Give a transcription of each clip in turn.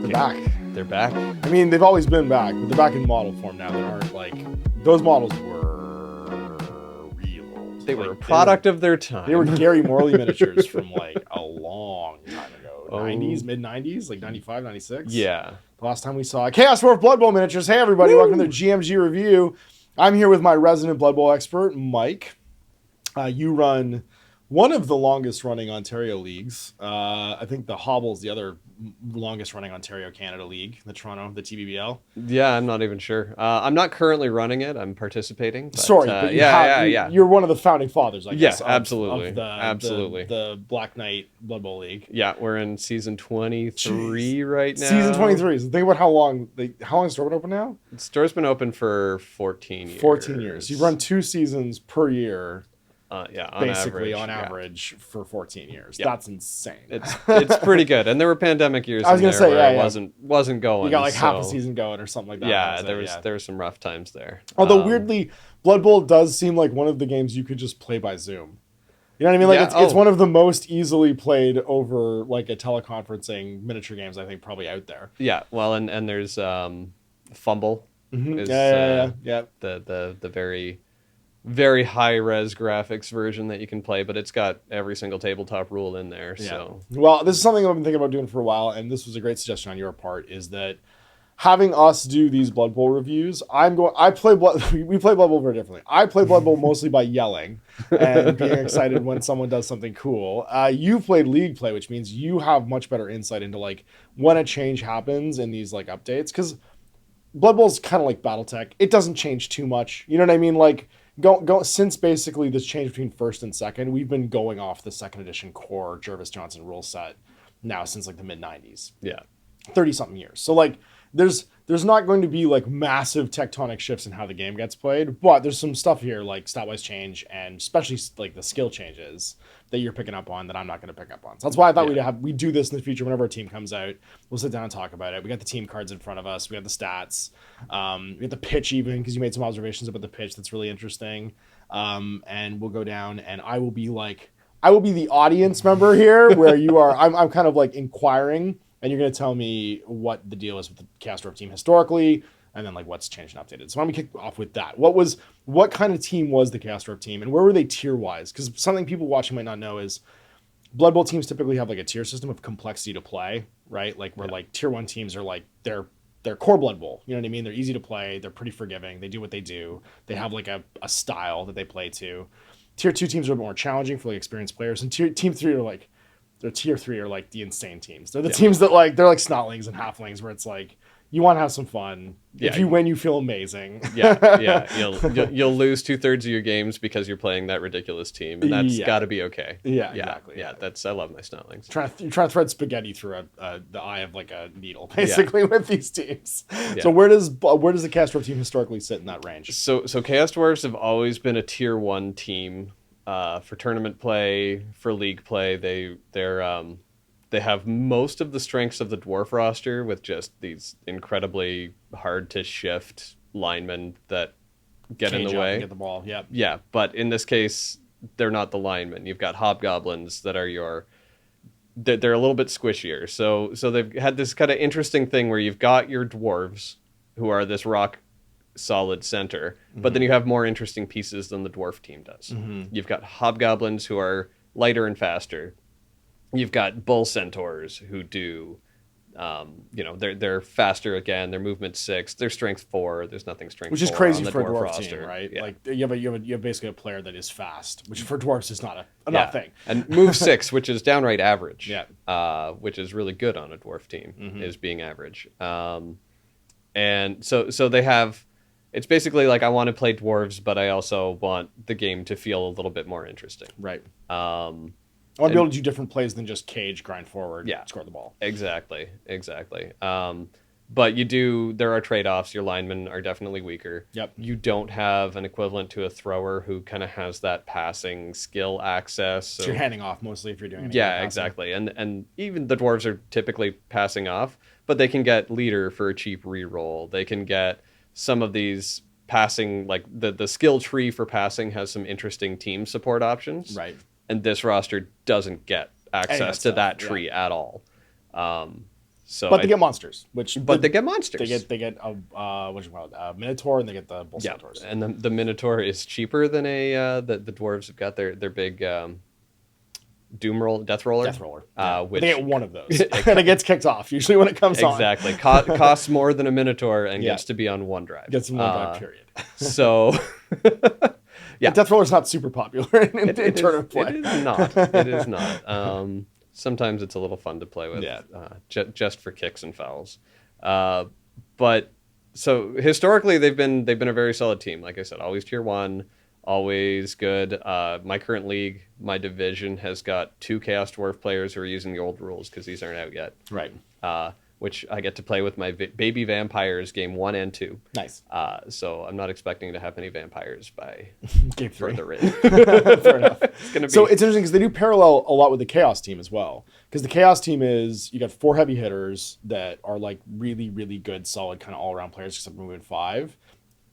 They're back. They're back. I mean, they've always been back, but they're back in model form now. They aren't like those models were real. They were a product of their time. They were Gary Morley miniatures from like a long time ago. 90s, mid 90s, like 95, 96. Yeah. The last time we saw Chaos Dwarf Blood Bowl miniatures. Hey everybody, welcome to the GMG review. I'm here with my resident Blood Bowl expert, Mike. You run one of the longest running Ontario leagues. I think the Hobble's the other longest running Ontario Canada league, the Toronto, the TBBL. Yeah, I'm not even sure. I'm not currently running it. I'm participating. But, Sorry, but you're one of the founding fathers, I guess. Yeah, absolutely. Absolutely. The Black Knight Blood Bowl League. Yeah, we're in season 23 right now. Season 23. So think about how long has the store been open now? The store's been open for 14 years. 14 years. You run 2 seasons per year. Yeah, on average for 14 years. Yeah. That's insane. It's pretty good. And there were pandemic years I was gonna say, where it wasn't going. You got like half a season going or something like that. Yeah, there was some rough times there. Although weirdly, Blood Bowl does seem like one of the games you could just play by Zoom. You know what I mean? Like it's one of the most easily played over like a teleconferencing miniature games I think probably out there. Yeah, well, and there's Fumble. Mm-hmm. Is, yeah. The very high res graphics version that you can play, but it's got every single tabletop rule in there. Yeah. So well, this is something I've been thinking about doing for a while, and this was a great suggestion on your part, is that having us do these Blood Bowl reviews, we play Blood Bowl very differently. I play Blood Bowl mostly by yelling and being excited when someone does something cool. You played League play, which means you have much better insight into like when a change happens in these like updates, because Blood Bowl's kind of like BattleTech. It doesn't change too much. You know what I mean? Like Go since basically this change between first and second, we've been going off the second edition core Jervis Johnson rule set now since like the mid 90s. Yeah. 30 something years. So like there's not going to be like massive tectonic shifts in how the game gets played, but there's some stuff here like stat-wise change and especially like the skill changes that you're picking up on that I'm not going to pick up on. So that's why I thought we'd do this in the future whenever our team comes out. We'll sit down and talk about it. We got the team cards in front of us. We got the stats. We got the pitch even because you made some observations about the pitch that's really interesting. And we'll go down and I will be the audience member here where you are. I'm kind of like inquiring. And you're going to tell me what the deal is with the Chaos Dwarf team historically, and then like what's changed and updated. So why don't we kick off with that? What kind of team was the Chaos Dwarf team, and where were they tier-wise? Because something people watching might not know is Blood Bowl teams typically have like a tier system of complexity to play, right? Like where like tier 1 teams are like they're core Blood Bowl. You know what I mean? They're easy to play. They're pretty forgiving. They do what they do. They have like a style that they play to. Tier 2 teams are a bit more challenging for like experienced players, and team 3 are like. Their tier 3 are like the insane teams. They're the teams that like they're like snotlings and halflings where it's like you want to have some fun. Yeah, if you win, you feel amazing. Yeah. You'll lose 2/3 of your games because you're playing that ridiculous team, and that's got to be okay. Yeah, exactly. Yeah, I love my snotlings. You're trying to thread spaghetti through the eye of like a needle, basically with these teams. Yeah. So where does the Chaos Dwarf team historically sit in that range? So Chaos Dwarfs have always been a tier 1 team. For tournament play, for league play, they have most of the strengths of the dwarf roster with just these incredibly hard to shift linemen that get in the way. Get the ball. Yeah. Yeah, but in this case, they're not the linemen. You've got hobgoblins that are they're a little bit squishier. So they've had this kind of interesting thing where you've got your dwarves who are this rock solid center, but then you have more interesting pieces than the dwarf team does. You've got hobgoblins who are lighter and faster. You've got bull-centaurs who do they're faster again. Their movement 6, their strength 4. There's nothing strength 4, which is crazy on the for a dwarf dwarf roster, team, right? Yeah. Like you have basically a player that is fast, which for dwarves is not a thing. And move 6, which is downright average. Yeah. Which is really good on a dwarf team, is being average. And so they have. It's basically like I want to play dwarves, but I also want the game to feel a little bit more interesting. Right. I want to be able to do different plays than just cage, grind forward, score the ball. Exactly. But there are trade-offs. Your linemen are definitely weaker. Yep. You don't have an equivalent to a thrower who kind of has that passing skill access. So you're handing off mostly if you're doing it. Yeah, exactly. And even the dwarves are typically passing off, but they can get leader for a cheap reroll. They can get some of these passing, like the skill tree for passing has some interesting team support options. Right. And this roster doesn't get access to that tree at all. So But they get monsters, they get monsters. They get a what you call it, a Minotaur, and they get the bull-centaurs. And the Minotaur is cheaper than the dwarves have got their big Doom roll, Death Roller. Death Roller. Which they get one of those, and it gets kicked off usually when it comes on. Exactly. Costs more than a Minotaur and gets to be on one drive. Gets one drive, period. So, yeah. Death Roller's not super popular in tournament play. It is not. It is not. Sometimes it's a little fun to play with, just for kicks and fouls. But so historically, they've been a very solid team. Like I said, always tier 1. Always good. My current league, my division has got 2 Chaos Dwarf players who are using the old rules because these aren't out yet. Right. Which I get to play with my baby vampires game 1 and 2. Nice. So I'm not expecting to have any vampires by game 3. further in. Fair enough. It's gonna be... So it's interesting because they do parallel a lot with the Chaos team as well. Because the Chaos team is, you got 4 heavy hitters that are like really, really good, solid kind of all-around players except for moving 5.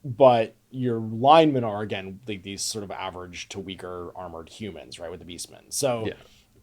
But your linemen are, again, like these sort of average to weaker armored humans, right, with the Beastmen. So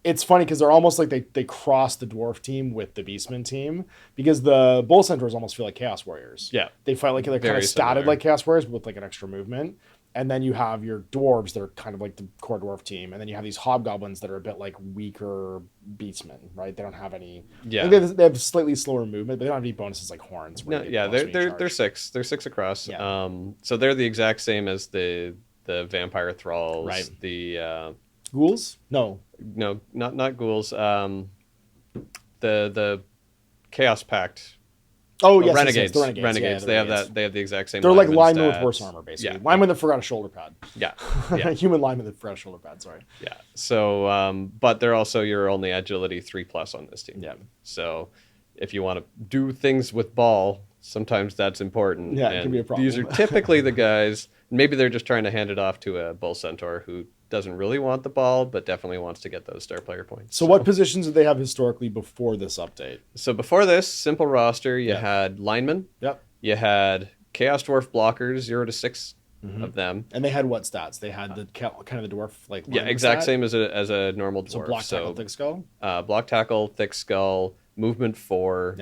it's funny because they're almost like they cross the Dwarf team with the Beastmen team because the bull-centaurs almost feel like Chaos Warriors. Yeah. They fight like they're kind of statted like Chaos Warriors with like an extra movement. And then you have your dwarves that are kind of like the core dwarf team. And then you have these hobgoblins that are a bit like weaker beastmen, right? They don't have any... Yeah. They have slightly slower movement, but they don't have any bonuses like horns. No, yeah, they're 6. They're 6 across. Yeah. So they're the exact same as the vampire thralls. Right. The... Ghouls? No, not ghouls. The Chaos Pact... Oh, yes, Renegades. The Renegades. Renegades. Yeah, they have that. They have the exact same. They're like lineman linemen stats. with worse armor, basically. Yeah. Linemen that forgot a shoulder pad. Yeah. Human linemen that forgot a shoulder pad. Sorry. Yeah. So, but they're also your only agility 3+ on this team. Yeah. So, if you want to do things with ball, sometimes that's important. Yeah, it can be a problem. These are typically the guys. Maybe they're just trying to hand it off to a bull centaur who doesn't really want the ball, but definitely wants to get those star player points. So what positions did they have historically before this update? So before this, simple roster, you had linemen. Yep. You had Chaos Dwarf blockers, 0 to 6 of them. And they had what stats? They had the kind of the dwarf like. Yeah, exact same as a normal dwarf. So block, tackle, thick skull. Block, tackle, thick skull, movement 4,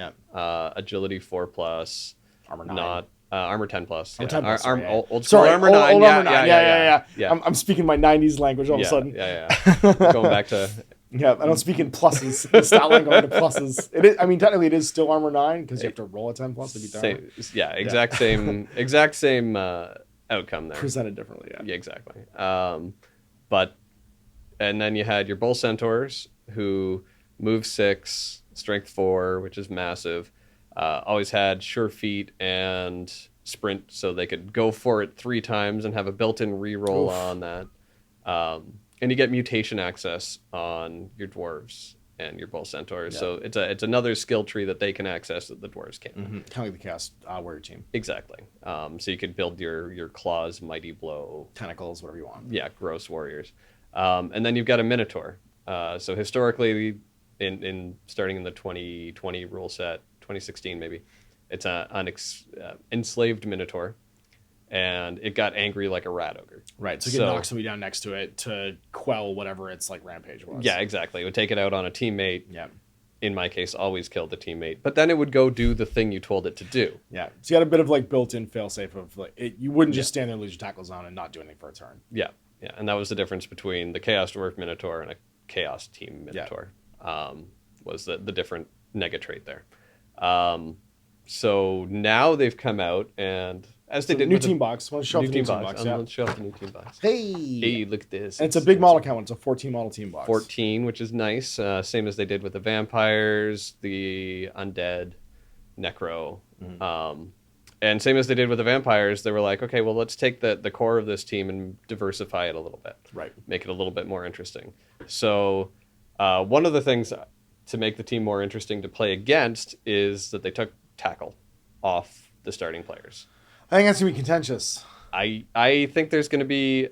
agility 4+, armor 9. Not armor 10+. Oh, 10+, old school armor 9. Old armor 9. Yeah. I'm speaking my 90s language all of a sudden. Going back to. Yeah, I don't speak in pluses. The stat line going to pluses. It is. I mean, technically, it is still armor 9 because you have to roll a 10+ to beat the armor. Exact same outcome there. Presented differently. Yeah, exactly. But and then you had your bull centaurs who move 6, strength 4, which is massive. Always had sure feet and sprint, so they could go for it 3 times and have a built-in reroll on that. And you get mutation access on your dwarves and your bull centaurs. So it's another skill tree that they can access that the dwarves can't. Mm-hmm. Kind of like the Chaos Warrior team. Exactly. So you could build your claws, mighty blow, tentacles, whatever you want. Yeah, gross warriors. And then you've got a minotaur. So historically, in starting in the 2020 rule set, 2016 maybe, it's an enslaved minotaur. And it got angry like a rat ogre. Right, so you can knock somebody down next to it to quell whatever its like rampage was. Yeah, exactly. It would take it out on a teammate. Yeah. In my case, always killed the teammate. But then it would go do the thing you told it to do. Yeah, so you had a bit of like built-in failsafe of like you wouldn't just stand there and lose your tackle zone and not do anything for a turn. Yeah, and that was the difference between the Chaos Dwarf Minotaur and a Chaos Team Minotaur. Was the different nega trait there. So now they've come out and. As they did new team box. Let's show off the new team box. Let's show off the new team box. Hey, look at this. And it's a big model count. It's a 14 model team box. 14, which is nice. Same as they did with the vampires, the undead, necro. And same as they did with the vampires, they were like, okay, well, let's take the core of this team and diversify it a little bit. Right. Make it a little bit more interesting. So one of the things to make the team more interesting to play against is that they took tackle off the starting players. I think that's going to be contentious. I think it's going to be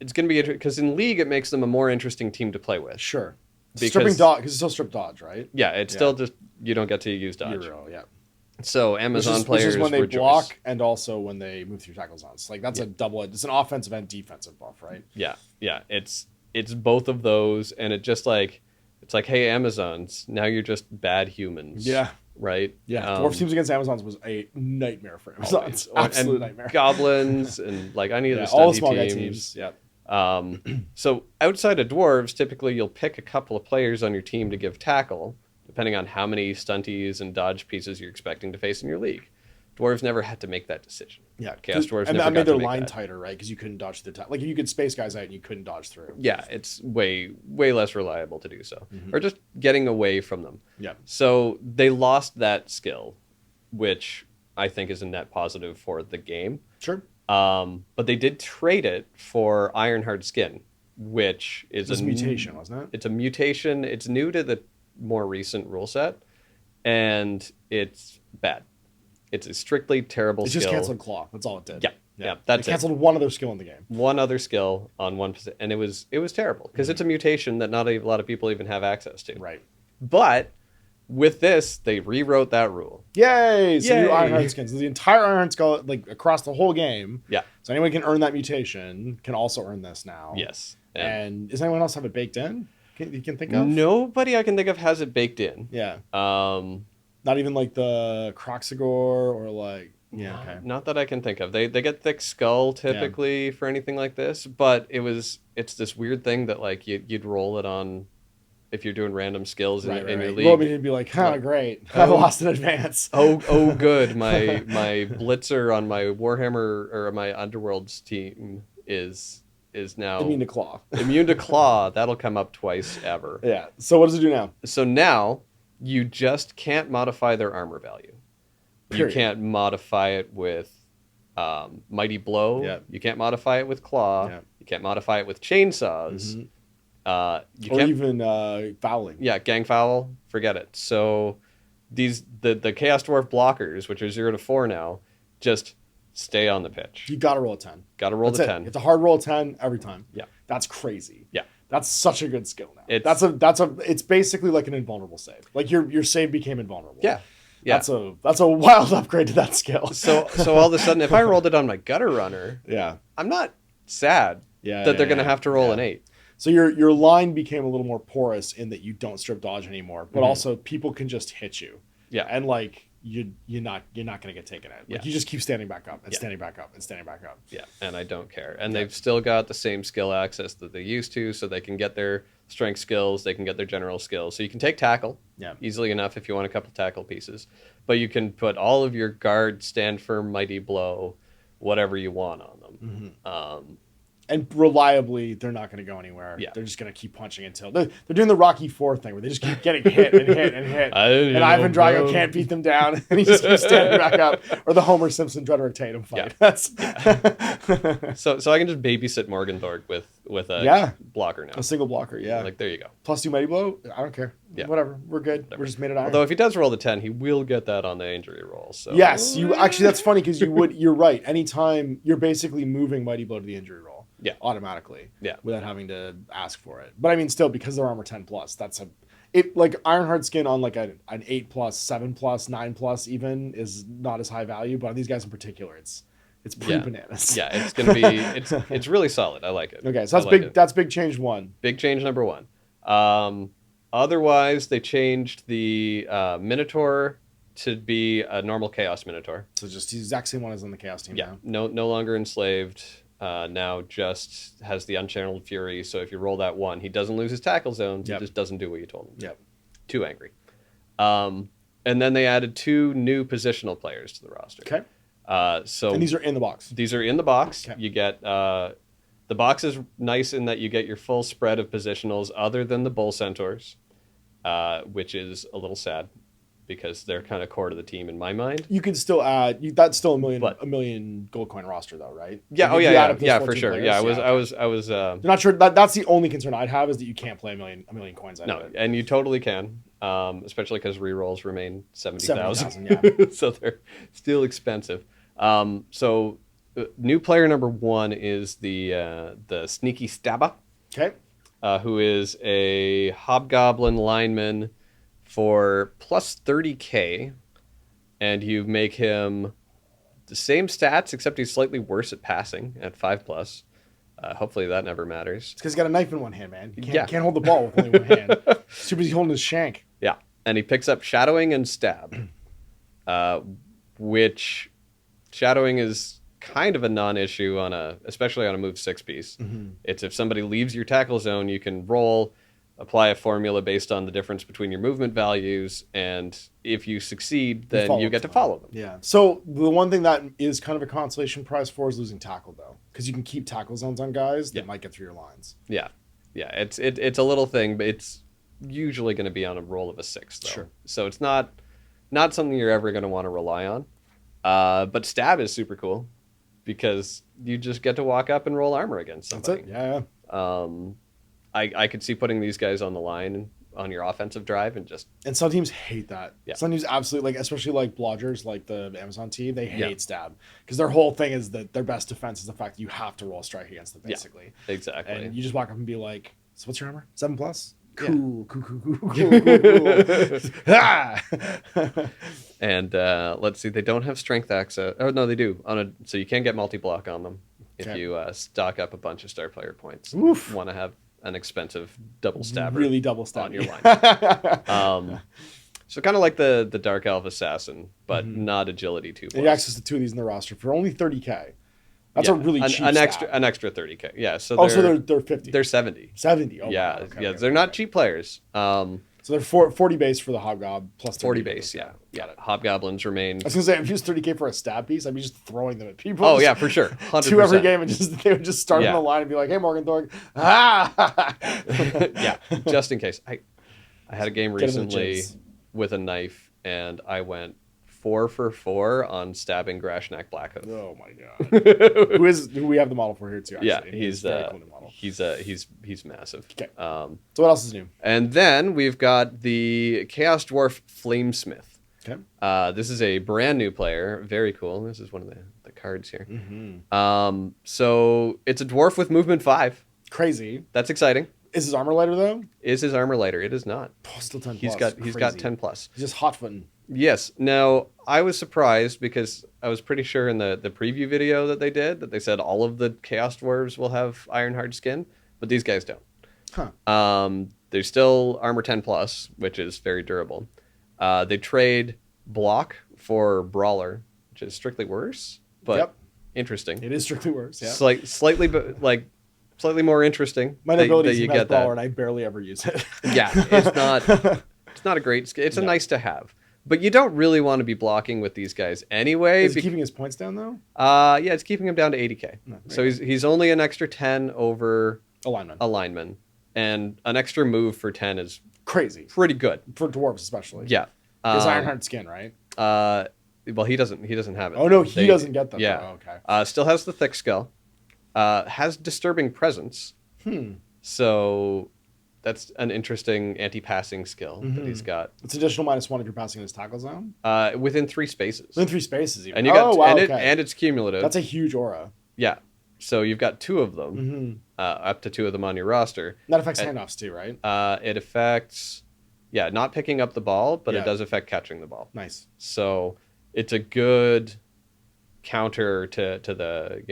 because in League it makes them a more interesting team to play with. Sure. Stripping dodge, because it's still strip dodge, right? Yeah, it's still just, you don't get to use dodge. Euro, yeah. So Amazon players which is when they rejoice. block and also when they move through tackle zones. Like that's a double, it's an offensive and defensive buff, right? Yeah. It's both of those, and it's like, hey, Amazons, now you're just bad humans. Yeah. right? Yeah, dwarf teams against Amazons was a nightmare for Amazons. Absolute nightmare. Goblins and like any of the all the stunty small guy teams. teams. Yeah. So outside of dwarves, typically you'll pick a couple of players on your team to give tackle, depending on how many stunties and dodge pieces you're expecting to face in your league. Dwarves never had to make that decision. Yeah, Chaos Dwarves and never that got made their to make line that. tighter, right? Because you couldn't dodge the like if you could space guys out and you couldn't dodge through. Yeah, it's way less reliable to do so, or just getting away from them. Yeah. So they lost that skill, which I think is a net positive for the game. Sure. But they did trade it for Ironheart Skin, which is a mutation, wasn't it? It's a mutation. It's new to the more recent rule set, and it's bad. It's a strictly terrible skill. It just canceled Claw. That's all it did. Yeah, that's it. Canceled one other skill in the game. One other skill on one position, and it was terrible because it's a mutation that not a lot of people even have access to. Right. But with this, they rewrote that rule. Yay! So new Ironheart skins. The entire Ironheart skull, like across the whole game. Yeah. So anyone can earn that mutation, can also earn this now. Yes. And does anyone else have it baked in? You can think of? Nobody I can think of has it baked in. Yeah. Not even like the Croxigor or like okay. Not that I can think of. They get thick skull typically for anything like this, but it's this weird thing that like you'd roll it on if you're doing random skills in your league. Roll me to be like, great. I lost in advance. oh good. My blitzer on my Warhammer or my Underworlds team is now immune to claw. Immune to claw. That'll come up twice ever. Yeah. So what does it do now? So now you just can't modify their armor value. Period. You can't modify it with Mighty Blow. Yeah. You can't modify it with Claw. Yeah. You can't modify it with Chainsaws. Or even fouling. Yeah, Gang Foul. Forget it. So the Chaos Dwarf blockers, which are 0 to 4 now, just stay on the pitch. You got to roll a 10. Got to roll the 10. It's a hard roll 10 every time. Yeah. That's crazy. Yeah. That's such a good skill now. It's basically like an invulnerable save. Like your save became invulnerable. Yeah. Yeah. That's a wild upgrade to that skill. So all of a sudden, if I rolled it on my Gutter Runner, I'm not sad that they're going to have to roll an 8. So your line became a little more porous in that you don't strip dodge anymore, but also people can just hit you. Yeah. And like you're not going to get taken out. Like you just keep standing back up and standing back up and standing back up. Yeah, and I don't care. And they've still got the same skill access that they used to, so they can get their strength skills, they can get their general skills. So you can take tackle easily enough if you want a couple tackle pieces. But you can put all of your guard, stand firm, mighty blow, whatever you want on them. And reliably, they're not going to go anywhere. Yeah. They're just going to keep punching until they're doing the Rocky IV thing where they just keep getting hit and hit and hit. And Ivan Drago can't beat them down, and he just keeps standing back up. Or the Homer Simpson Drederick Tatum fight. Yeah. So I can just babysit Morgenthorg with a blocker now. A single blocker, Like there you go. +2 mighty blow. I don't care. Yeah. Whatever. We're good. Whatever. We're just made it iron. Although if he does roll the 10, he will get that on the injury roll. So yes, you actually that's funny because you're right. Anytime you're basically moving mighty blow to the injury roll. Yeah. Automatically. Yeah. Without having to ask for it. But I mean still because they're armor 10+, that's like Ironheart skin on like an 8+, 7+, 9+ even is not as high value, but on these guys in particular it's pretty bananas. Yeah, it's gonna be it's really solid. I like it. Okay, so that's big. That's big change 1. Big change number 1. Otherwise, they changed the Minotaur to be a normal Chaos Minotaur. So just the exact same one as on the Chaos team now. No longer enslaved. Now just has the Unchanneled Fury. So if you roll that 1, he doesn't lose his tackle zones. He just doesn't do what you told him. Yep. Too angry. And then they added 2 new positional players to the roster. Okay. And these are in the box. These are in the box. Okay. You get the box is nice in that you get your full spread of positionals other than the bull-centaurs, which is a little sad because they're kind of core to the team in my mind. You can still add that's still a million gold coin roster though, right? Yeah. Yeah, for sure. Players, yeah, I was. I'm not sure. That's the only concern I'd have is that you can't play a million coins out of it. And you totally can, especially because rerolls remain 70,000. Yeah. So they're still expensive. So new player number 1 is the Sneaky Stabba. Okay. Who is a Hobgoblin lineman for plus 30k, and you make him the same stats except he's slightly worse at passing at 5+. Hopefully that never matters. It's because he's got a knife in one hand, man. Can't hold the ball with only one hand. Too busy holding his shank. Yeah. and he picks up Shadowing and Stab, which Shadowing is kind of a non-issue especially on a move 6 piece. It's if somebody leaves your tackle zone, you can roll, apply a formula based on the difference between your movement values, and if you succeed, then you get to follow them. Yeah. So the one thing that is kind of a consolation prize for is losing tackle, though, because you can keep tackle zones on guys that might get through your lines. Yeah. It's a little thing, but it's usually going to be on a roll of a 6, though. Sure. So it's not something you're ever going to want to rely on. But Stab is super cool because you just get to walk up and roll armor against somebody. That's it. Yeah. I could see putting these guys on the line on your offensive drive and some teams hate that. Yeah. Some teams absolutely, like, especially like Blodgers, like the Amazon team, they hate Stab because their whole thing is that their best defense is the fact that you have to roll a strike against them, basically. Yeah, exactly. And you just walk up and be like, "So what's your armor? 7+? Cool. Ah! And let's see, they don't have strength access. Oh no, they do. So you can get multi-block on them if you stock up a bunch of star player points. Oof. Want to have an expensive double stabber, really double stab on your line. So kind of like the Dark Elf Assassin, but not agility 2+. You have access to 2 of these in the roster for only 30K. That's a really cheap an stab. extra 30K. Yeah. So they're 50. They're 70. 70. Oh, yeah. wow. Okay, yeah. okay, They're not cheap players. So they're 40 base for the Hobgob plus 40 base. Yeah. Got it. Hobgoblins remain. I was gonna say, if you use 30K for a stab piece, I'd be just throwing them at people. Oh yeah, for sure. 100%. 2 every game, and they would just start on the line and be like, "Hey, Morgan Thorg, ah!" Yeah, just in case. I had a game recently with a knife, and I went 4 for 4 on stabbing Grashnak Blackhoof. Oh my god! who we have the model for here too? Actually. Yeah, he's very cool new model. He's massive. Okay. So what else is new? And then we've got the Chaos Dwarf Flamesmith. Okay. This is a brand new player. Very cool. This is one of the cards here. So it's a dwarf with movement 5. Crazy. That's exciting. Is his armor lighter though? Is his armor lighter? It is not. Oh, still 10+. He's got 10+. He's just hot footing. Yes. Now, I was surprised because I was pretty sure in the preview video that they said all of the Chaos Dwarves will have Ironhard skin, but these guys don't. Huh. They're still armor 10+, which is very durable. They trade block for brawler, which is strictly worse, but interesting. It is strictly worse. Yeah. Slightly more interesting. My ability is you brawler, and I barely ever use it. Yeah, it's not a great skill. It's a nice to have. But you don't really want to be blocking with these guys anyway. Is it keeping his points down though? Yeah, it's keeping him down to 80K. No, so he's only an extra 10 over alignment. And an extra move for 10 is crazy. Pretty good. For dwarves especially. Yeah. His Ironheart skin, right? Well, he doesn't have it. Oh no, he doesn't get them. Yeah. Oh, okay. Still has the thick skull. Has disturbing presence. So that's an interesting anti-passing skill that he's got. It's additional -1 if you're passing in his tackle zone. Within 3 spaces. Within 3 spaces, even. And you got and it's cumulative. That's a huge aura. Yeah. So you've got 2 of them, up to 2 of them on your roster. That affects handoffs too, right? It affects, not picking up the ball, but it does affect catching the ball. Nice. So it's a good counter to the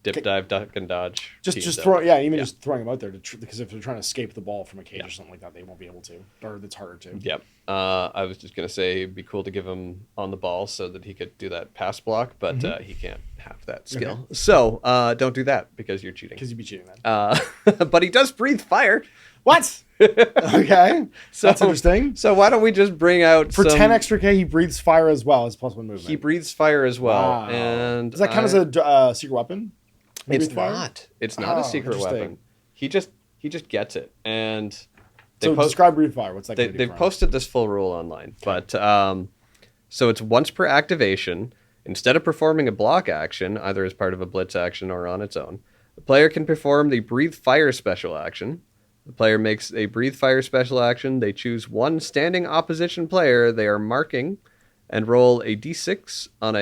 the dip, dive, duck, and dodge. Just throwing them out there because if they're trying to escape the ball from a cage or something like that, they won't be able to, or it's harder to. Yep. I was just gonna say it'd be cool to give him on the ball so that he could do that pass block, but he can't have that skill. Okay. So don't do that because you're cheating. Because you'd be cheating then. But he does breathe fire. What? Okay. So that's interesting. So why don't we just bring out for 10 extra K? He breathes fire as well as +1 movement. He breathes fire as well. Wow. And does that count as a secret weapon? It's not. It's not a secret weapon. He just gets it. And describe breathe fire. What's that? They've posted this full rule online, but so it's once per activation. Instead of performing a block action, either as part of a blitz action or on its own, the player can perform the breathe fire special action. The player makes a breathe fire special action. They choose one standing opposition player they are marking, and roll a d6 on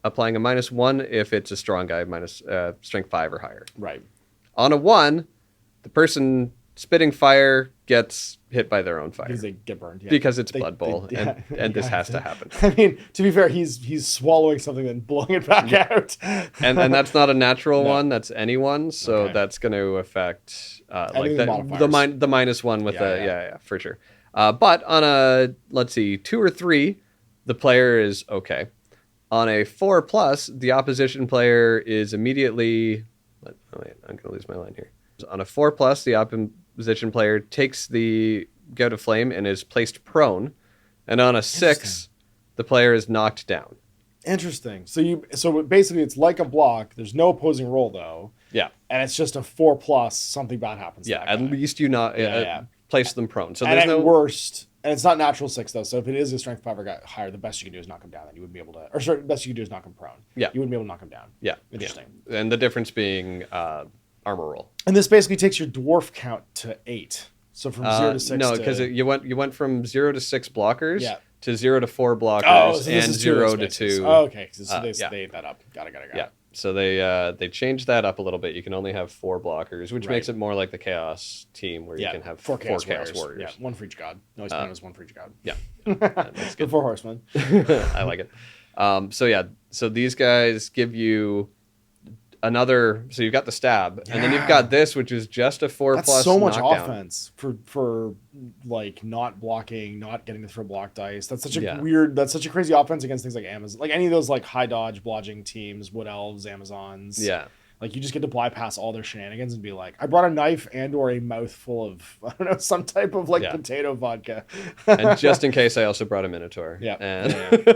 applying a -1 if it's a strong guy, minus strength 5 or higher. Right. On a 1, the person spitting fire gets hit by their own fire. Because they get burned. Yeah. Because it's Blood Bowl, and this has to happen. I mean, to be fair, he's swallowing something and blowing it back out. and that's not a natural one. That's any one. So that's going to affect the -1 with for sure. But on a, let's see, 2 or 3, the player is okay. On a 4+, the opposition player is immediately... Oh, wait, I'm going to lose my line here. On a 4+, the opposition player takes the Gout of Flame and is placed prone. And on a 6, the player is knocked down. Interesting. So basically it's like a block. There's no opposing roll, though. Yeah. And it's just a 4+, something bad happens to that at guy. least you not place them prone. So and there's at no... worst... And it's not natural 6, though. So if it is a strength 5 or guy higher, the best you can do is knock him down. Then you wouldn't be able to... Or sorry, the best you can do is knock him prone. Yeah. You wouldn't be able to knock him down. Yeah. Interesting. Yeah. And the difference being armor roll. And this basically takes your dwarf count to 8. So from 0 to 6 No, because you went from 0 to 6 blockers to 0 to 4 blockers so and 0 to 2. Oh, okay. So they ate that up. Got it. Yeah. So they changed that up a little bit. You can only have 4 blockers, which makes it more like the Chaos team where you can have 4 Chaos Warriors. Yeah, 1 for each god. No, he's playing as 1 for each god. Yeah. That's good. The 4 horsemen. I like it. So these guys give you another... So you've got the stab, and then you've got this, which is just a 4+. That's so much knockdown. offense for like not blocking, not getting to throw block dice. That's such a weird... That's such a crazy offense against things like Amazon. Like any of those like high dodge blodging teams, Wood Elves, Amazons. Yeah. Like you just get to bypass all their shenanigans and be like, I brought a knife and or a mouthful of, I don't know, some type of like potato vodka. And just in case, I also brought a Minotaur. Yeah. And,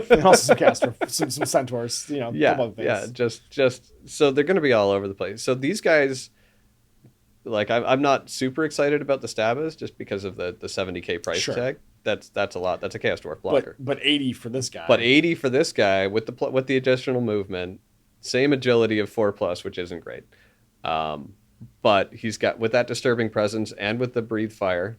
and also some Castor, some centaurs, you know, a couple other things. Just so they're going to be all over the place. So these guys, like I'm not super excited about the Stabas just because of the 70K price tag. That's a lot. That's a Chaos Dwarf blocker. But 80 for this guy. But 80 for this guy with the additional movement. Same agility of 4+, which isn't great. But he's got, with that disturbing presence and with the breathe fire,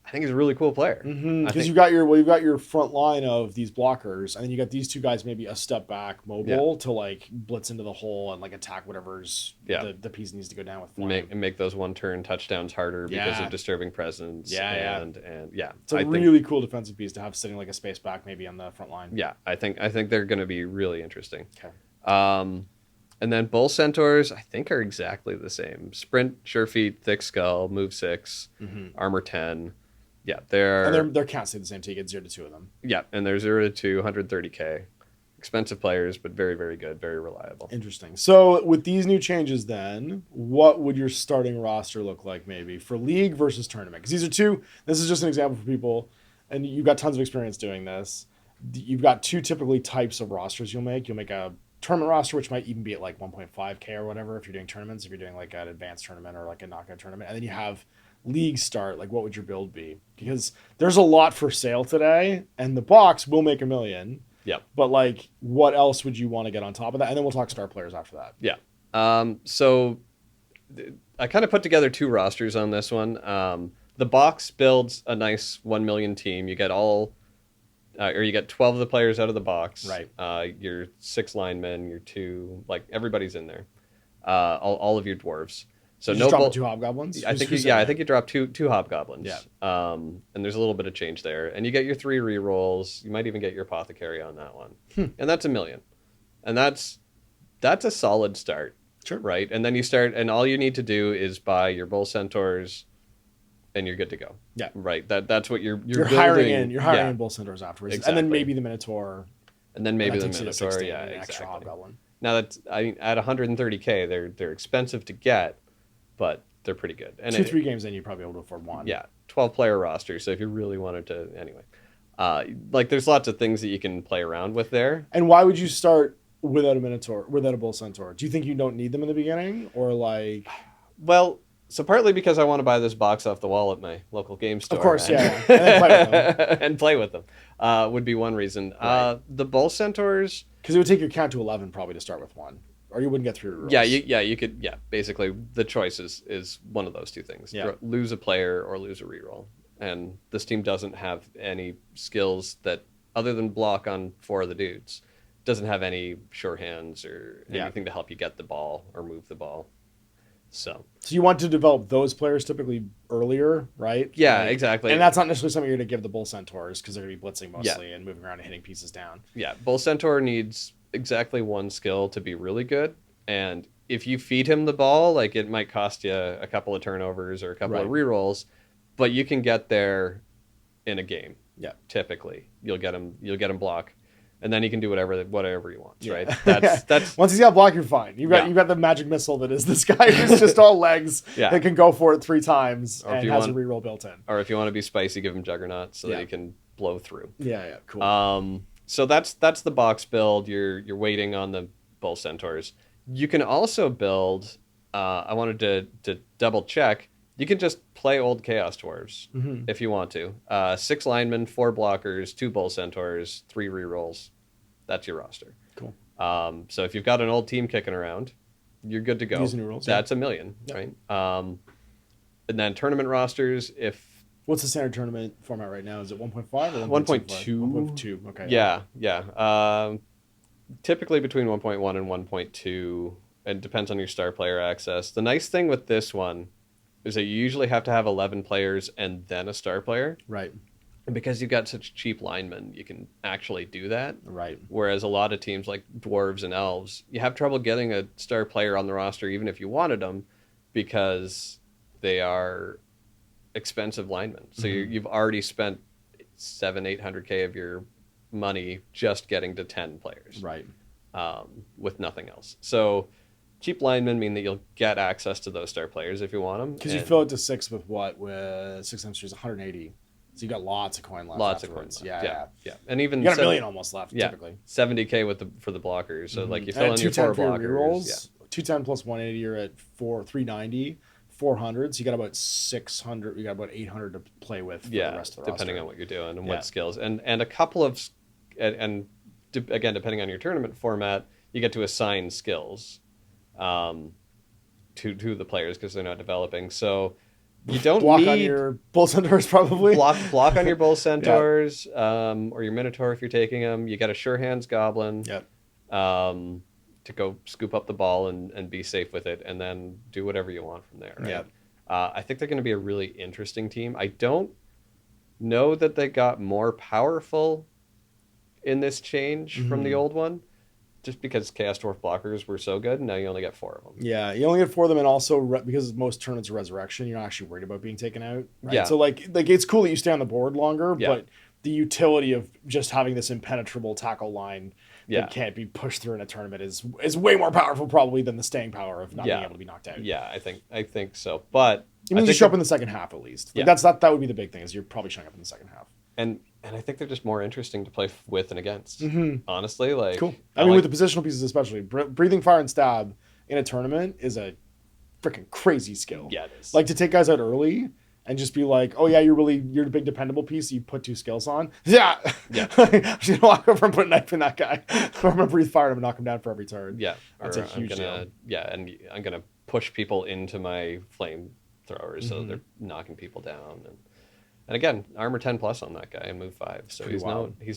I think he's a really cool player. Because you've got your front line of these blockers, and then you got these 2 guys maybe a step back mobile to like blitz into the hole and like attack whatever's the piece needs to go down with flame. Make those 1-turn touchdowns harder because of disturbing presence. And it's a really cool defensive piece to have sitting like a space back maybe on the front line. Yeah, I think they're going to be really interesting. Okay. And then bull centaurs, I think, are exactly the same. Sprint, sure feet, thick skull, move 6, armor 10. Yeah, their counts stay the same. So you get 0 to 2 of them. Yeah, and they're 0 to 2, 130K. Expensive players, but very, very good, very reliable. Interesting. So with these new changes, then, what would your starting roster look like, maybe for league versus tournament? Because these are 2. This is just an example for people, and you've got tons of experience doing this. You've got 2 typically types of rosters you'll make. You'll make a tournament roster, which might even be at like 1.5K or whatever if you're doing tournaments, if you're doing like an advanced tournament or like a knockout tournament. And then you have league start, like what would your build be? Because there's a lot for sale today, and the box will make $1 million. Yeah. But like, what else would you want to get on top of that? And then we'll talk star players after that. Yeah. So I kind of put together 2 rosters on this one. The box builds a nice 1 million team. You get you get 12 of the players out of the box. Right. Your 6 linemen, your 2, like everybody's in there. All of your dwarves. So you drop 2 hobgoblins. I think you drop two hobgoblins. Yeah. And there's a little bit of change there, and you get your 3 rerolls. You might even get your apothecary on that one, and that's $1 million, and that's a solid start. Sure. Right, and then you start, and all you need to do is buy your bull centaurs, and you're good to go. Yeah. Right. That's what you're hiring in. You're hiring in bull centaurs afterwards, exactly. And then maybe the minotaur. And then maybe the minotaur. Yeah. Exactly. Extra Exactly. hobgoblin. Now at 130K, they're expensive to get, but they're pretty good. And 2-3 games in, you'd probably be able to afford 1. Yeah, 12-player roster. So if you really wanted to, anyway, like there's lots of things that you can play around with there. And why would you start without a minotaur, without a bull centaur? Do you think you don't need them in the beginning, or like? Well, so partly because I want to buy this box off the wall at my local game store. Of course, yeah. And then play with them. And play with them would be one reason. Right. The bull centaurs. Because it would take your count to 11 probably to start with 1. Or you wouldn't get through rolls. You could. Yeah, basically the choice is one of those 2 things. Yeah. Lose a player or lose a reroll. And this team doesn't have any skills that, other than block on 4 of the dudes, doesn't have any sure hands or anything to help you get the ball or move the ball. So you want to develop those players typically earlier, right? Yeah, exactly. And that's not necessarily something you're going to give the bull centaurs, because they're going to be blitzing mostly and moving around and hitting pieces down. Yeah, bull centaur needs exactly 1 skill to be really good, and if you feed him the ball, like it might cost you a couple of turnovers or a couple of rerolls, but you can get there in a game. Yeah. Typically, you'll get him block, and then he can do whatever he wants. Yeah. Right. That's once he's got block, you're fine. You've got the magic missile that is this guy who's just all legs that can go for it 3 times and has a reroll built in. Or if you want to be spicy, give him Juggernaut so that he can blow through. Yeah. Cool. So that's the box build. You're waiting on the bull centaurs. You can also build. I wanted to double check. You can just play old Chaos Dwarfs if you want to. 6 linemen, 4 blockers, 2 bull centaurs, 3 rerolls. That's your roster. Cool. So if you've got an old team kicking around, you're good to go. Using new rules, that's $1 million, right? And then tournament rosters. What's the standard tournament format right now? Is it 1.5 or 1.2? 1.2. Okay. Yeah. Typically between 1.1 and 1.2. It depends on your star player access. The nice thing with this one is that you usually have to have 11 players and then a star player. Right. And because you've got such cheap linemen, you can actually do that. Right. Whereas a lot of teams like Dwarves and Elves, you have trouble getting a star player on the roster even if you wanted them because they are expensive linemen. So you've already spent 700-800K of your money just getting to 10 players. Right. With nothing else. So cheap linemen mean that you'll get access to those star players if you want them. Because you fill it to 6 with what? With 6 times 3 is 180. So you got lots of coin left. Lots afterwards. of coin left. Yeah. And you got $1 million almost left, typically. 70K for the blockers. So like you fill in your 4 blockers. Rerolls, 210 plus 180, you're at 390. 400, so you got about 600. You got about 800 to play with for the rest of the depending roster. on what you're doing and what skills, and a couple of, again depending on your tournament format, you get to assign skills, to the players because they're not developing. So you don't block need on your bull centaurs probably. block on your bull centaurs, or your minotaur if you're taking them. You got a sure hands goblin. Yep. To go scoop up the ball and be safe with it, and then do whatever you want from there. Right? Yeah. I think they're going to be a really interesting team. I don't know that they got more powerful in this change from the old one, just because Chaos Dwarf blockers were so good, and now you only get 4 of them. Yeah, you only get 4 of them, and also because most tournaments are resurrection, you're not actually worried about being taken out. Right? Yeah. So like it's cool that you stay on the board longer, but the utility of just having this impenetrable tackle line that can't be pushed through in a tournament is way more powerful probably than the staying power of not being able to be knocked out. Yeah, I think so. But you mean you show up in the second half at least. Like that would be the big thing, is you're probably showing up in the second half. And I think they're just more interesting to play with and against. Honestly, like cool. I mean, with the positional pieces especially, breathing fire and stab in a tournament is a freaking crazy skill. Yeah, it is. Like to take guys out early and just be like, oh yeah, you're the big dependable piece. So you put 2 skills on. Yeah. I'm just gonna walk over and put a knife in that guy. Or I'm gonna breathe fire and knock him down for every turn. Yeah, that's a huge deal. Yeah, and I'm gonna push people into my flame throwers so they're knocking people down. And again, armor 10 plus on that guy and move 5. So he's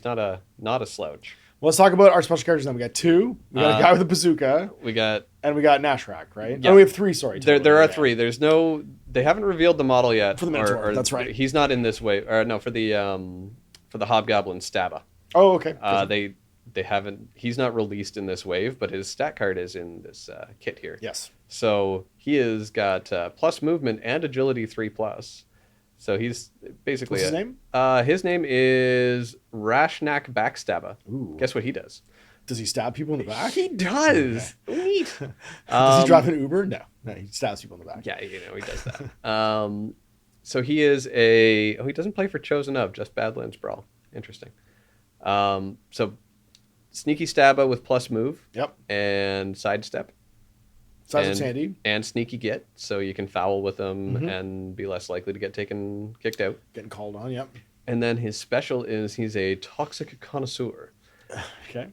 not a slouch. Well, let's talk about our special characters then. We got 2. We got a guy with a bazooka. We got Nashrak, right? Yeah. Oh, we have 3. Sorry, there are 3. There's no. They haven't revealed the model yet. For the Minotaur, that's right. He's not in this wave. Or no, for the Hobgoblin Stabba. Oh, okay. They haven't. He's not released in this wave, but his stat card is in this kit here. Yes. So he has got plus movement and agility 3+. So he's basically. What's his name? His name is Rashnak Backstabba. Ooh. Guess what he does? Does he stab people in the back? He does. Okay. Neat. Does he drive an Uber? No, he stabs people in the back. Yeah, he does that. So he is he doesn't play for Chosen of, just Badlands Brawl. Interesting. So sneaky stabba with plus move. Yep. And sidestep. Sidestep's handy. And sneaky get, so you can foul with him and be less likely to get kicked out. Getting called on, yep. And then his special is he's a toxic connoisseur. Okay.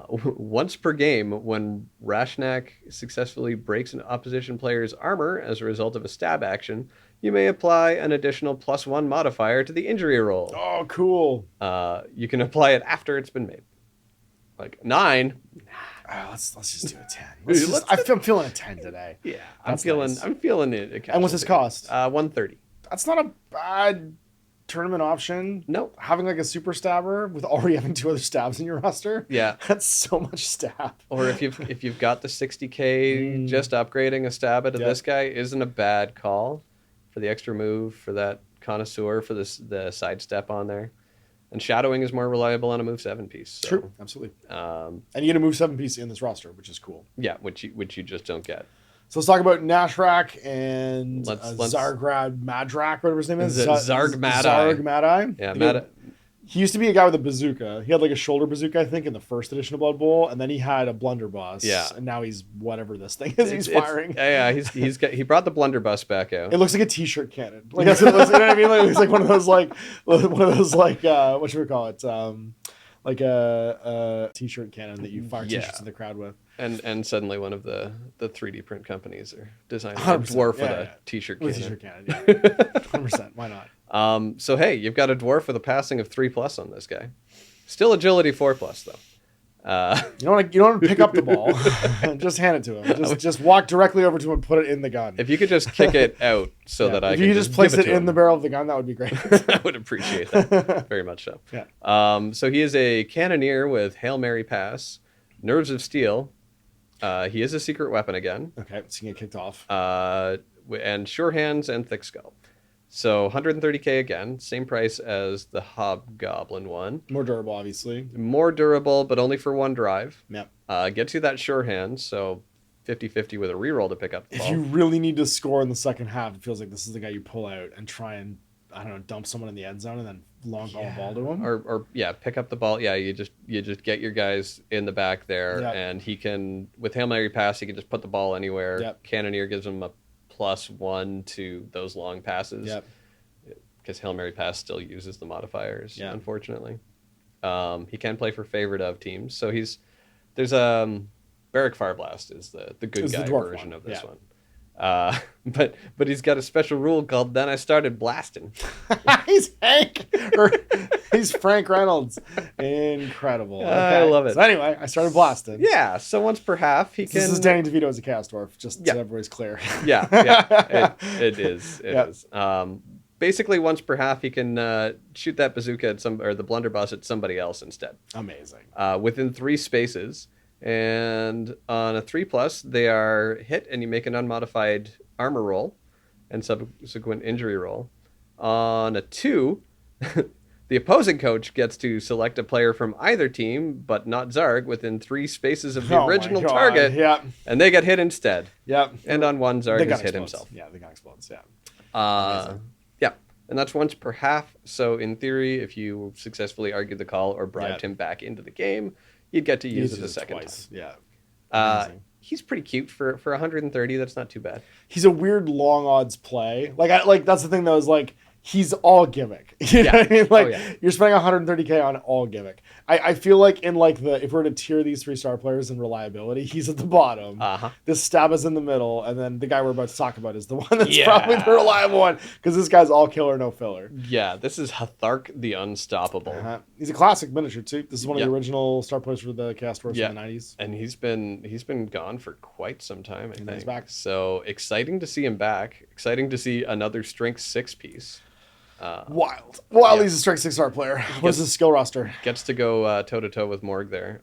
Once per game, when Rashnak successfully breaks an opposition player's armor as a result of a stab action, you may apply an additional +1 modifier to the injury roll. Oh, cool. You can apply it after it's been made. Like 9. Let's just do a 10. I'm feeling a 10 today. Yeah, That's I'm feeling it. And what's his cost? 130. That's not a bad tournament option. No. Having like a super stabber with already having 2 other stabs in your roster. Yeah. That's so much stab. Or if you've got the 60K, just upgrading a stabba to this guy isn't a bad call for the extra move for that connoisseur for the sidestep on there. And shadowing is more reliable on a move 7 piece. So, True, absolutely. And you get a move 7 piece in this roster, which is cool. Yeah, which you just don't get. So let's talk about Nashrak and Zargrad Madrak, whatever his name is. Zarg Mad-Eye. Zarg Mad-Eye. Yeah, Mad-Eye. He used to be a guy with a bazooka. He had like a shoulder bazooka, I think, in the first edition of Blood Bowl, and then he had a blunderbuss. Yeah, and now he's whatever this thing is. He's firing. He brought the blunderbuss back out. It looks like a t-shirt cannon. Like that's what it looks, you know what I mean? Like, it's like one of those what should we call it? Like a t-shirt cannon that you fire t-shirts in the crowd with. And suddenly one of the 3D print companies are designing a dwarf with a t-shirt cannon. With a t-shirt cannon, yeah. 100%. Why not? So hey, you've got a dwarf with a passing of 3+ on this guy. Still agility 4+ though. You don't want to pick up the ball. Just hand it to him. Just walk directly over to him and put it in the gun. If you could just kick it out so that I if can you just place it in the barrel of the gun, that would be great. I would appreciate that very much so. Yeah. So he is a cannoneer with Hail Mary pass, nerves of steel. He is a secret weapon again. Okay, so you get kicked off. And sure hands and thick skull. So 130k again, same price as the Hobgoblin one. More durable, obviously. More durable, but only for 1 drive. Yep. Gets you that sure hand, so 50-50 with a reroll to pick up the ball. If you really need to score in the second half, it feels like this is the guy you pull out and try and, I don't know, dump someone in the end zone and then long ball the ball to him. Or pick up the ball. Yeah, you just get your guys in the back there, and he can, with Hail Mary pass, he can just put the ball anywhere. Yep. Cannoneer gives him a +1 to those long passes. Yep. Because Hail Mary pass still uses the modifiers, unfortunately. He can play for favorite of teams. So there's Barrack Fireblast is the good guy version of this one. But he's got a special rule called Then I Started Blasting. He's Hank. Or he's Frank Reynolds. Incredible. Okay. I love it. So anyway, I started blasting. Yeah, so once per half he can... This is Danny DeVito as a Chaos Dwarf, just so everybody's clear. It is. It is. Basically, once per half, he can shoot that bazooka at the blunderbuss at somebody else instead. Amazing. Within 3 spaces. And on a 3+, they are hit, and you make an unmodified armor roll and subsequent injury roll. On a 2, the opposing coach gets to select a player from either team, but not Zarg, witithin 3 spaces of the original target, and they get hit instead. Yep. And on 1, Zarg has hit himself. Yeah, the gun explodes. Yeah. And that's once per half. So in theory, if you successfully argued the call or bribed him back into the game, you'd get to use it a second twice. time. Yeah. He's pretty cute for 130. That's not too bad. He's a weird long odds play. Like that's the thing though, is like he's all gimmick. You know what I mean? Like you're spending 130k on all gimmick. I feel like in like if we're to tier these 3-star players in reliability, he's at the bottom. This stab is in the middle, and then the guy we're about to talk about is the one that's probably the reliable one, because this guy's all killer, no filler. Yeah, this is Hathark the Unstoppable. He's a classic miniature too. This is one of the original star players for the Chaos Dwarfs in the 90s. And he's been gone for quite some time, I think. He's back. So exciting to see him back. Exciting to see another strength 6 piece. Wild. He's a strength 6-star player. What's his skill roster? Gets to go toe-to-toe with Morg there.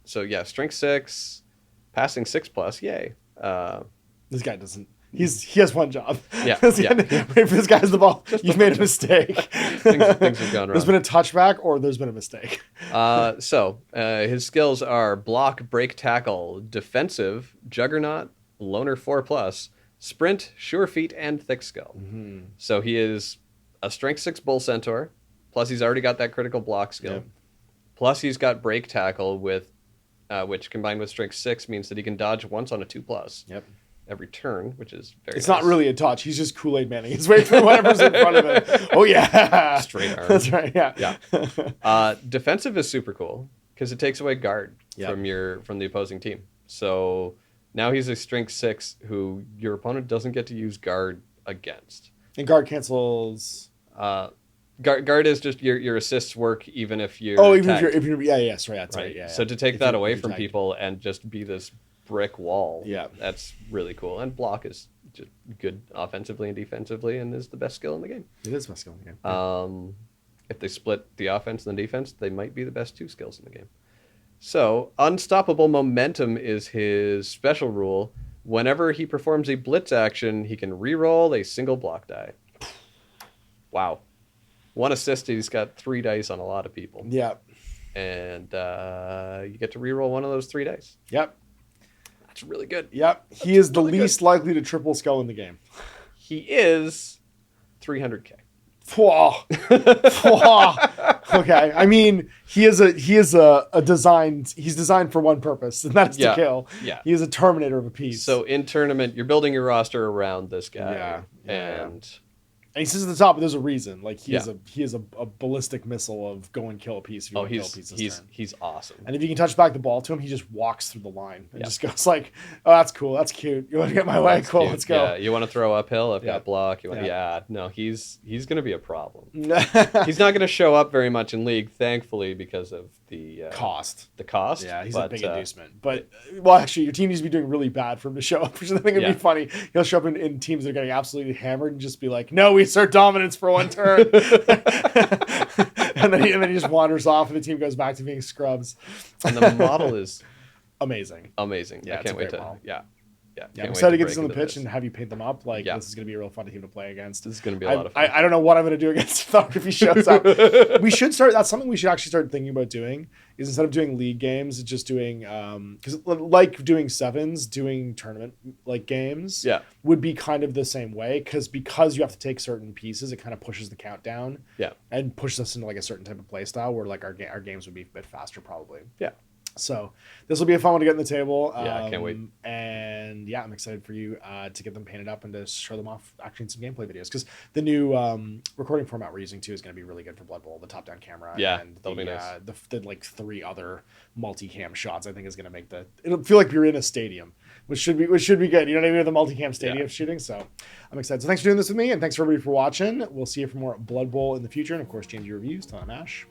So yeah, strength 6, passing 6+, yay. This guy doesn't. He has one job. If this guy's the ball, you've made a mistake. things have gone wrong. There's been a touchback or there's been a mistake. So his skills are block, break, tackle, defensive, juggernaut, loner 4+, sprint, sure feet, and thick skull. So he is a strength 6 bull centaur, plus he's already got that critical block skill. Plus he's got break tackle with, which combined with strength 6 means that he can dodge once on a 2+. Every turn, which is very It's not really a touch. He's just Kool-Aid Manning. He's waiting for whatever's in front of him. Oh, yeah. Straight arm. That's right, yeah. Defensive is super cool because it takes away guard from the opposing team. So now he's a strength 6 who your opponent doesn't get to use guard against. And guard cancels... Guard is just your assists work even if you're if you're that's right. Yeah. So to take that away from people and just be this brick wall, that's really cool. And block is just good offensively and defensively, and is the best skill in the game. It is the best skill in the game. If they split the offense and the defense, they might be the best 2 skills in the game. So unstoppable momentum is his special rule. Whenever he performs a blitz action, he can re-roll a single block die. Wow. 1 assist, he's got 3 dice on a lot of people. Yep. And you get to reroll one of those 3 dice. Yep. That's really good. Yep. He is the really least likely to triple skull in the game. He is 300k. Whoa. Whoa. Okay. I mean, he's designed for one purpose, and that's to kill. Yeah. He is a Terminator of a piece. So in tournament, you're building your roster around this guy. Yeah. And he sits at the top, but there's a reason. Like he Yeah. is a ballistic missile of go and kill a piece if you want to kill a piece this turn. he's awesome. And if you can touch back the ball to him, he just walks through the line and just goes like, "Oh, that's cool. That's cute. You want to get my way? Cool. Cute. Let's go." Yeah, you want to throw uphill? I've Yeah. got block. You want, Yeah. no, he's going to be a problem. He's not going to show up very much in League, thankfully, because of the Cost. The cost. Yeah, he's a big inducement. But, well, actually, your team needs to be doing really bad for him to show up, which I think would be funny. He'll show up in teams that are getting absolutely hammered and just be like, "No, we assert dominance for one turn." and then he just wanders off and the team goes back to being scrubs. And the model is amazing. Yeah, I can't wait to model. Yeah, I'm excited to get this on the pitch and have you paint them up. Like, this is going to be a real fun team to play against. This is going to be a lot of fun. I don't know what I'm going to do against Thug if he shows up. We should start. That's something we should actually start thinking about doing. Is instead of doing league games, just doing because like doing sevens, doing tournament like games. Yeah. Would be kind of the same way because you have to take certain pieces, it kind of pushes the count down. Yeah. And pushes us into like a certain type of play style where like our games would be a bit faster probably. Yeah. So this will be a fun one to get on the table. Yeah, I can't wait. And yeah, I'm excited for you to get them painted up and to show them off actually in some gameplay videos because the new recording format we're using too is going to be really good for Blood Bowl. The top-down camera, and that'll be nice. The like 3 other multi-cam shots I think is going to make it'll feel like you're in a stadium, which should be good. You know what I mean? With the multi-cam stadium shooting. So I'm excited. So thanks for doing this with me, and thanks for everybody for watching. We'll see you for more Blood Bowl in the future, and of course GMG reviews. Tom Ash.